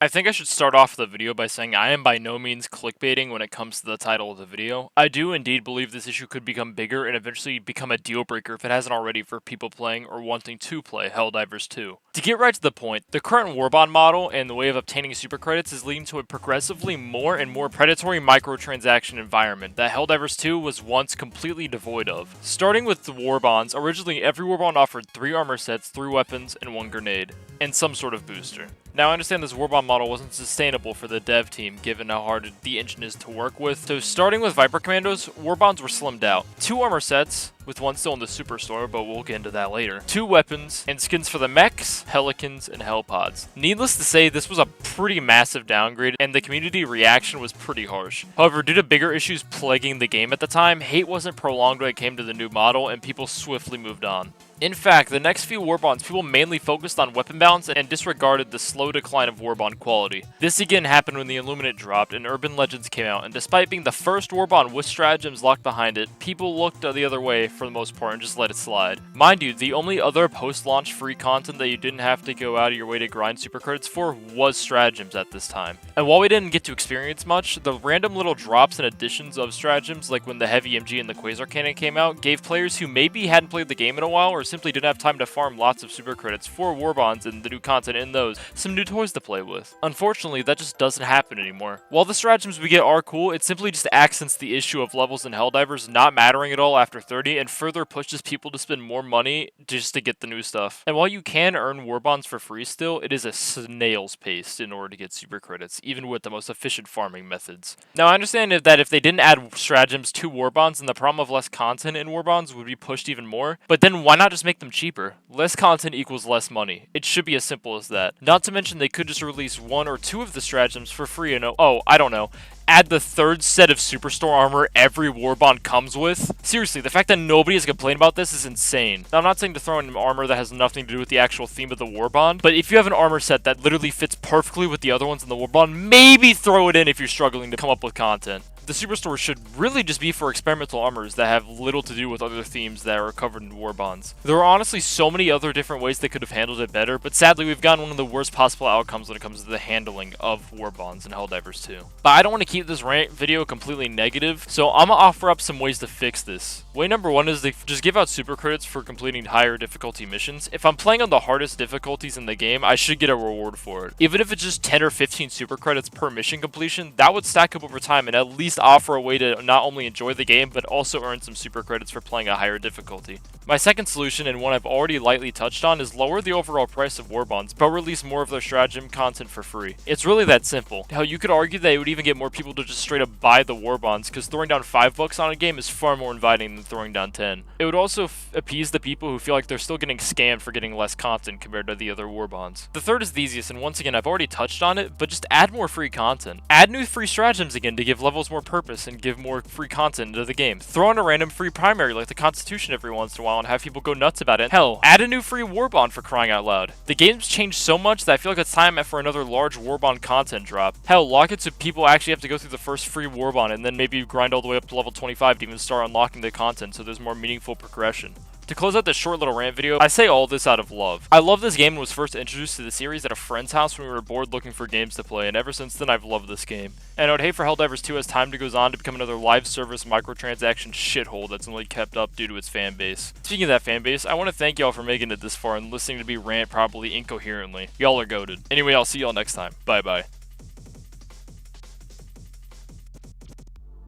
I think I should start off the video by saying I am by no means clickbaiting when it comes to the title of the video. I do indeed believe this issue could become bigger and eventually become a deal breaker if it hasn't already for people playing or wanting to play Helldivers 2. To get right to the point, the current Warbond model and the way of obtaining super credits is leading to a progressively more and more predatory microtransaction environment that Helldivers 2 was once completely devoid of. Starting with the Warbonds, originally every Warbond offered 3 armor sets, 3 weapons, and 1 grenade, and some sort of booster. Now, I understand this Warbond model wasn't sustainable for the dev team given how hard the engine is to work with, so starting with Viper Commandos, Warbonds were slimmed out. 2 armor sets, with 1 still in the Superstore, but we'll get into that later. 2 weapons, and skins for the mechs, Helicans, and Hellpods. Needless to say, this was a pretty massive downgrade, and the community reaction was pretty harsh. However, due to bigger issues plaguing the game at the time, hate wasn't prolonged when it came to the new model, and people swiftly moved on. In fact, the next few Warbonds, people mainly focused on weapon balance and disregarded the slow decline of Warbond quality. This again happened when the Illuminate dropped and Urban Legends came out, and despite being the first Warbond with stratagems locked behind it, people looked the other way for the most part and just let it slide. Mind you, the only other post-launch free content that you didn't have to go out of your way to grind super credits for was stratagems at this time. And while we didn't get to experience much, the random little drops and additions of stratagems, like when the Heavy MG and the Quasar Cannon came out, gave players who maybe hadn't played the game in a while or simply didn't have time to farm lots of super credits for Warbonds and the new content in those, some new toys to play with. Unfortunately, that just doesn't happen anymore. While the stratagems we get are cool, it simply just accents the issue of levels in Helldivers not mattering at all after 30 and further pushes people to spend more money just to get the new stuff. And while you can earn Warbonds for free still, it is a snail's pace in order to get super credits, even with the most efficient farming methods. Now, I understand that if they didn't add stratagems to Warbonds, then the problem of less content in Warbonds would be pushed even more, but then why not just make them cheaper? Less content equals less money. It should be as simple as that. Not to mention they could just release 1 or 2 of the stratagems for free and I don't know, add the 3rd set of Superstore armor every Warbond comes with? Seriously, the fact that nobody has complained about this is insane. Now, I'm not saying to throw in armor that has nothing to do with the actual theme of the Warbond, but if you have an armor set that literally fits perfectly with the other ones in the Warbond, maybe throw it in if you're struggling to come up with content. The Superstore should really just be for experimental armors that have little to do with other themes that are covered in Warbonds. There are honestly so many other different ways they could have handled it better, but sadly we've gotten one of the worst possible outcomes when it comes to the handling of Warbonds in Helldivers 2. But I don't want to keep this rant video completely negative, so I'm gonna offer up some ways to fix this. Way number 1 is they just give out super credits for completing higher difficulty missions. If I'm playing on the hardest difficulties in the game, I should get a reward for it. Even if it's just 10 or 15 super credits per mission completion, that would stack up over time and at least offer a way to not only enjoy the game, but also earn some super credits for playing a higher difficulty. My second solution, and one I've already lightly touched on, is lower the overall price of Warbonds, but release more of their stratagem content for free. It's really that simple. Hell, you could argue that it would even get more people to just straight up buy the Warbonds, because throwing down $5 on a game is far more inviting than throwing down 10. It would also appease the people who feel like they're still getting scammed for getting less content compared to the other Warbonds. The third is the easiest, and once again, I've already touched on it, but just add more free content. Add new free stratagems again to give levels more purpose and give more free content into the game. Throw in a random free primary like the Constitution every once in a while and have people go nuts about it. Hell, add a new free Warbond for crying out loud. The game's changed so much that I feel like it's time for another large Warbond content drop. Hell, lock it so people actually have to go through the first free Warbond and then maybe grind all the way up to level 25 to even start unlocking the content so there's more meaningful progression. To close out this short little rant video, I say all this out of love. I love this game and was first introduced to the series at a friend's house when we were bored looking for games to play, and ever since then I've loved this game. And I would hate for Helldivers 2 as time goes on to become another live service microtransaction shithole that's only kept up due to its fan base. Speaking of that fan base, I want to thank y'all for making it this far and listening to me rant probably incoherently. Y'all are goated. Anyway, I'll see y'all next time. Bye bye.